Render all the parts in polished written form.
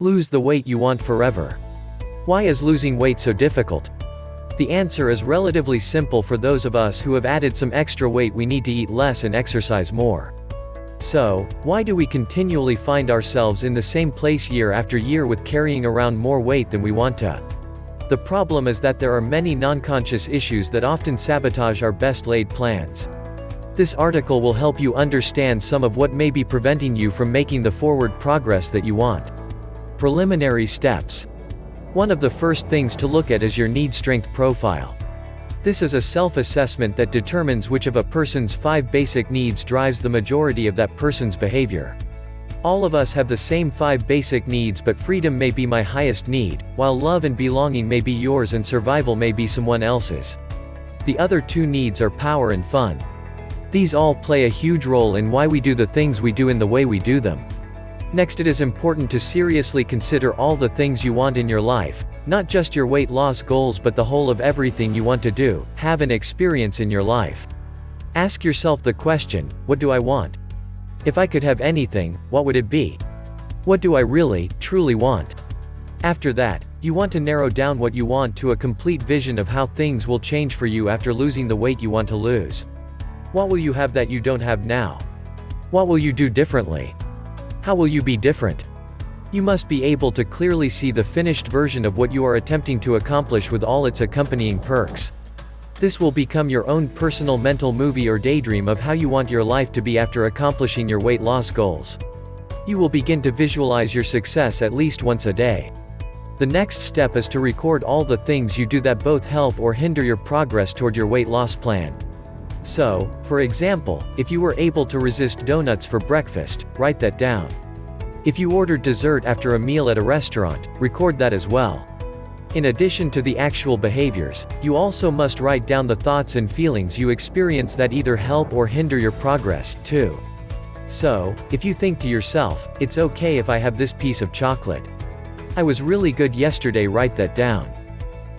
Lose the weight you want forever. Why is losing weight so difficult? The answer is relatively simple for those of us who have added some extra weight. We need to eat less and exercise more. So, why do we continually find ourselves in the same place year after year with carrying around more weight than we want to? The problem is that there are many non-conscious issues that often sabotage our best laid plans. This article will help you understand some of what may be preventing you from making the forward progress that you want. Preliminary steps. One of the first things to look at is your need-strength profile. This is a self-assessment that determines which of a person's 5 basic needs drives the majority of that person's behavior. All of us have the same 5 basic needs, but freedom may be my highest need, while love and belonging may be yours and survival may be someone else's. The other 2 needs are power and fun. These all play a huge role in why we do the things we do and the way we do them. Next, it is important to seriously consider all the things you want in your life, not just your weight loss goals but the whole of everything you want to do, have and experience in your life. Ask yourself the question, what do I want? If I could have anything, what would it be? What do I really, truly want? After that, you want to narrow down what you want to a complete vision of how things will change for you after losing the weight you want to lose. What will you have that you don't have now? What will you do differently? How will you be different? You must be able to clearly see the finished version of what you are attempting to accomplish with all its accompanying perks. This will become your own personal mental movie or daydream of how you want your life to be after accomplishing your weight loss goals. You will begin to visualize your success at least once a day. The next step is to record all the things you do that both help or hinder your progress toward your weight loss plan. So, for example, if you were able to resist donuts for breakfast, write that down. If you ordered dessert after a meal at a restaurant, record that as well. In addition to the actual behaviors, you also must write down the thoughts and feelings you experience that either help or hinder your progress, too. So, if you think to yourself, it's okay if I have this piece of chocolate. I was really good yesterday, write that down.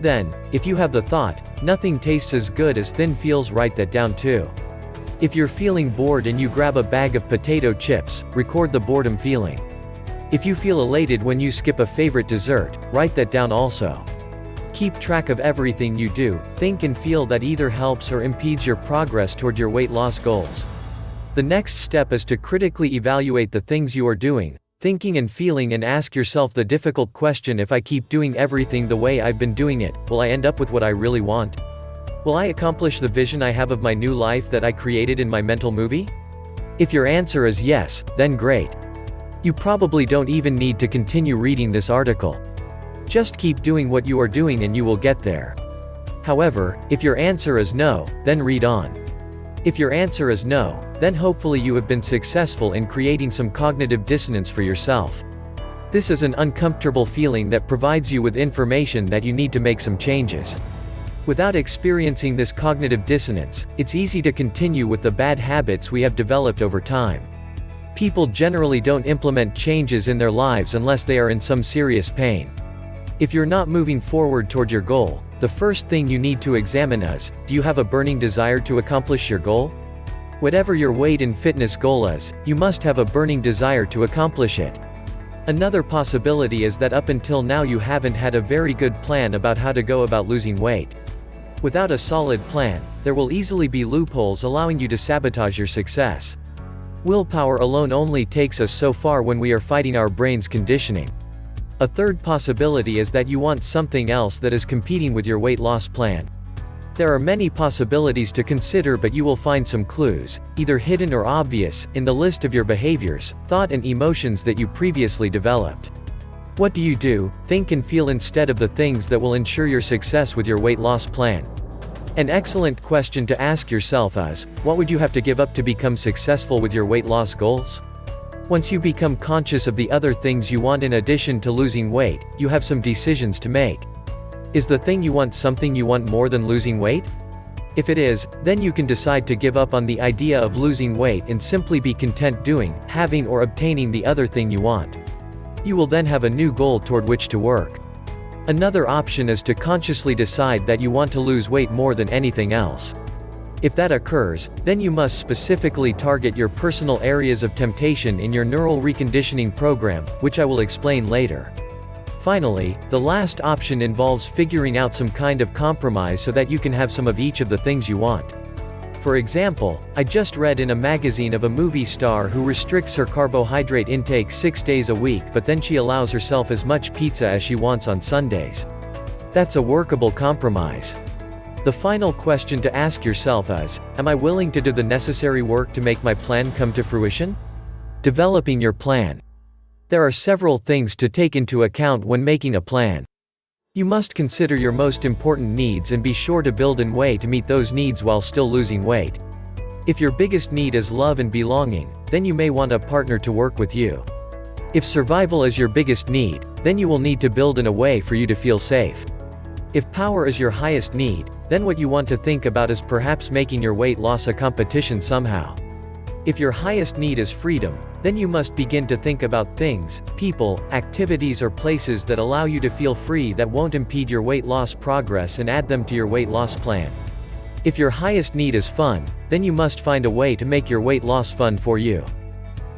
Then, if you have the thought, nothing tastes as good as thin feels, write that down too. If you're feeling bored and you grab a bag of potato chips, record the boredom feeling. If you feel elated when you skip a favorite dessert, write that down also. Keep track of everything you do, think and feel that either helps or impedes your progress toward your weight loss goals. The next step is to critically evaluate the things you are doing, thinking and feeling, and ask yourself the difficult question: if I keep doing everything the way I've been doing it, will I end up with what I really want? Will I accomplish the vision I have of my new life that I created in my mental movie? If your answer is yes, then great. You probably don't even need to continue reading this article. Just keep doing what you are doing and you will get there. However, if your answer is no, then read on. If your answer is no, then hopefully you have been successful in creating some cognitive dissonance for yourself. This is an uncomfortable feeling that provides you with information that you need to make some changes. Without experiencing this cognitive dissonance, it's easy to continue with the bad habits we have developed over time. People generally don't implement changes in their lives unless they are in some serious pain. If you're not moving forward toward your goal, the first thing you need to examine is, do you have a burning desire to accomplish your goal? Whatever your weight and fitness goal is, you must have a burning desire to accomplish it. Another possibility is that up until now you haven't had a very good plan about how to go about losing weight. Without a solid plan, there will easily be loopholes allowing you to sabotage your success. Willpower alone only takes us so far when we are fighting our brain's conditioning. A third possibility is that you want something else that is competing with your weight loss plan. There are many possibilities to consider, but you will find some clues, either hidden or obvious, in the list of your behaviors, thought and emotions that you previously developed. What do you do, think and feel instead of the things that will ensure your success with your weight loss plan? An excellent question to ask yourself is, what would you have to give up to become successful with your weight loss goals? Once you become conscious of the other things you want in addition to losing weight, you have some decisions to make. Is the thing you want something you want more than losing weight? If it is, then you can decide to give up on the idea of losing weight and simply be content doing, having or obtaining the other thing you want. You will then have a new goal toward which to work. Another option is to consciously decide that you want to lose weight more than anything else. If that occurs, then you must specifically target your personal areas of temptation in your neural reconditioning program, which I will explain later. Finally, the last option involves figuring out some kind of compromise so that you can have some of each of the things you want. For example, I just read in a magazine of a movie star who restricts her carbohydrate intake 6 days a week, but then she allows herself as much pizza as she wants on Sundays. That's a workable compromise. The final question to ask yourself is, am I willing to do the necessary work to make my plan come to fruition? Developing your plan. There are several things to take into account when making a plan. You must consider your most important needs and be sure to build a way to meet those needs while still losing weight. If your biggest need is love and belonging, then you may want a partner to work with you. If survival is your biggest need, then you will need to build in a way for you to feel safe. If power is your highest need, then what you want to think about is perhaps making your weight loss a competition somehow. If your highest need is freedom, then you must begin to think about things, people, activities or places that allow you to feel free that won't impede your weight loss progress and add them to your weight loss plan. If your highest need is fun, then you must find a way to make your weight loss fun for you.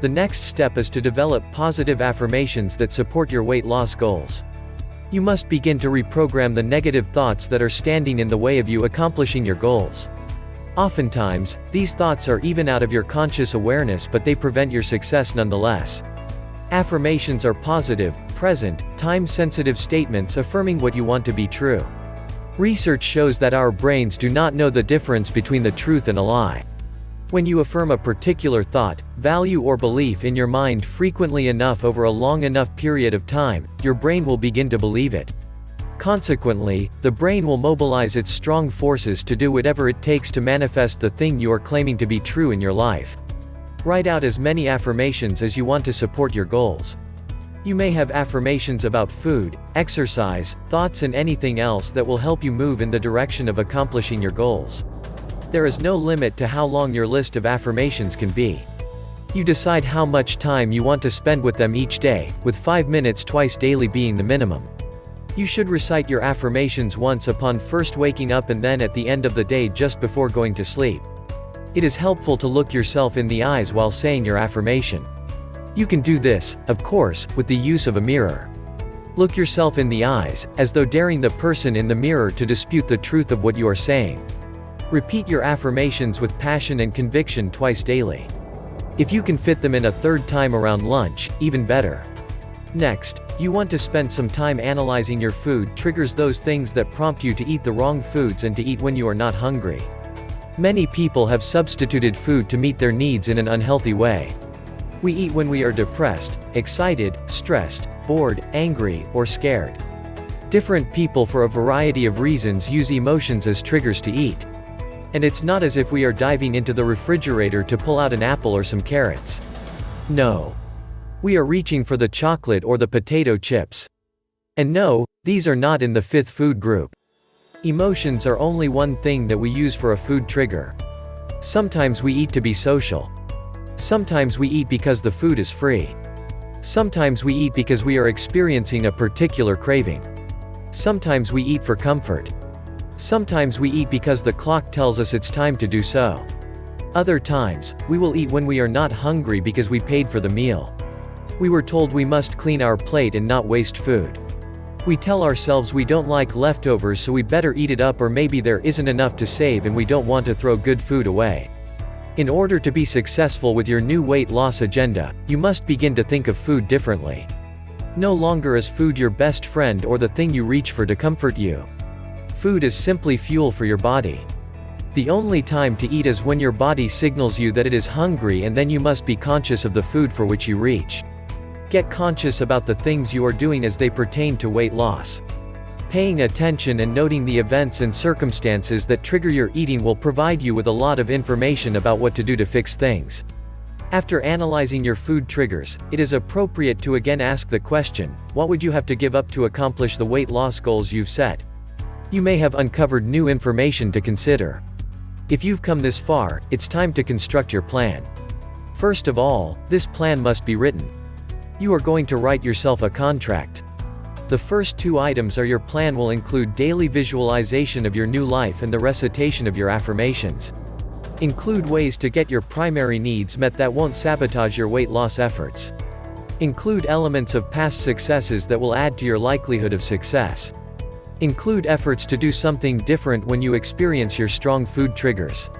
The next step is to develop positive affirmations that support your weight loss goals. You must begin to reprogram the negative thoughts that are standing in the way of you accomplishing your goals. Oftentimes, these thoughts are even out of your conscious awareness, but they prevent your success nonetheless. Affirmations are positive, present, time-sensitive statements affirming what you want to be true. Research shows that our brains do not know the difference between the truth and a lie. When you affirm a particular thought, value or belief in your mind frequently enough over a long enough period of time, your brain will begin to believe it. Consequently, the brain will mobilize its strong forces to do whatever it takes to manifest the thing you are claiming to be true in your life. Write out as many affirmations as you want to support your goals. You may have affirmations about food, exercise, thoughts and anything else that will help you move in the direction of accomplishing your goals. There is no limit to how long your list of affirmations can be. You decide how much time you want to spend with them each day, with 5 minutes twice daily being the minimum. You should recite your affirmations once upon first waking up and then at the end of the day just before going to sleep. It is helpful to look yourself in the eyes while saying your affirmation. You can do this, of course, with the use of a mirror. Look yourself in the eyes, as though daring the person in the mirror to dispute the truth of what you are saying. Repeat your affirmations with passion and conviction twice daily. If you can fit them in a third time around lunch, even better. Next, you want to spend some time analyzing your food triggers, those things that prompt you to eat the wrong foods and to eat when you are not hungry. Many people have substituted food to meet their needs in an unhealthy way. We eat when we are depressed, excited, stressed, bored, angry, or scared. Different people for a variety of reasons use emotions as triggers to eat. And it's not as if we are diving into the refrigerator to pull out an apple or some carrots. No. We are reaching for the chocolate or the potato chips. And no, these are not in the fifth food group. Emotions are only one thing that we use for a food trigger. Sometimes we eat to be social. Sometimes we eat because the food is free. Sometimes we eat because we are experiencing a particular craving. Sometimes we eat for comfort. Sometimes we eat because the clock tells us it's time to do so. Other times, we will eat when we are not hungry because we paid for the meal. We were told we must clean our plate and not waste food. We tell ourselves we don't like leftovers, so we better eat it up, or maybe there isn't enough to save and we don't want to throw good food away. In order to be successful with your new weight loss agenda, you must begin to think of food differently. No longer is food your best friend or the thing you reach for to comfort you. Food is simply fuel for your body. The only time to eat is when your body signals you that it is hungry, and then you must be conscious of the food for which you reach. Get conscious about the things you are doing as they pertain to weight loss. Paying attention and noting the events and circumstances that trigger your eating will provide you with a lot of information about what to do to fix things. After analyzing your food triggers, it is appropriate to again ask the question, what would you have to give up to accomplish the weight loss goals you've set? You may have uncovered new information to consider. If you've come this far, it's time to construct your plan. First of all, this plan must be written. You are going to write yourself a contract. The first 2 items are your plan will include daily visualization of your new life and the recitation of your affirmations. Include ways to get your primary needs met that won't sabotage your weight loss efforts. Include elements of past successes that will add to your likelihood of success. Include efforts to do something different when you experience your strong food triggers.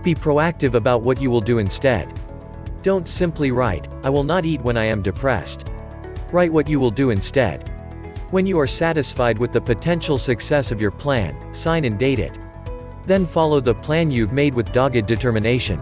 Be proactive about what you will do instead. Don't simply write, "I will not eat when I am depressed." Write what you will do instead. When you are satisfied with the potential success of your plan, sign and date it. Then follow the plan you've made with dogged determination.